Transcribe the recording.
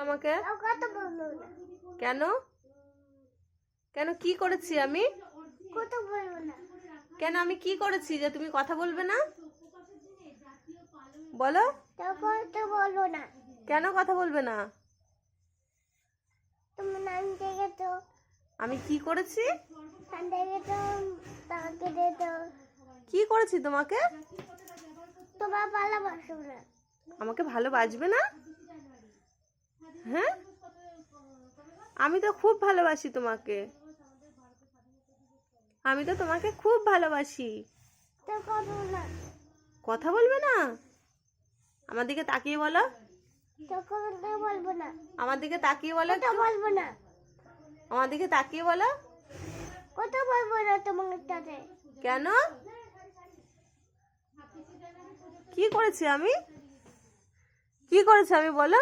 আমাকে? কেন কেন কি করেছি আমি? কেন আমি কি করেছি যে তুমি কথা বলবে না? বলো। কেন কথা বলবে না? আমি কি করেছি? কি করেছি তোমাকে? আমাকে ভালোবাসবে না? হ্যাঁ, আমি তো খুব ভালোবাসি তোমাকে। আমি তো তোমাকে খুব ভালোবাসি। কথা বলবে না? আমার দিকে তাকিয়ে বলো। আমার দিকে তাকিয়ে বলো। আমার দিকে তাকিয়ে বলো। কেন? কি করেছি আমি? কি করেছি আমি বলো?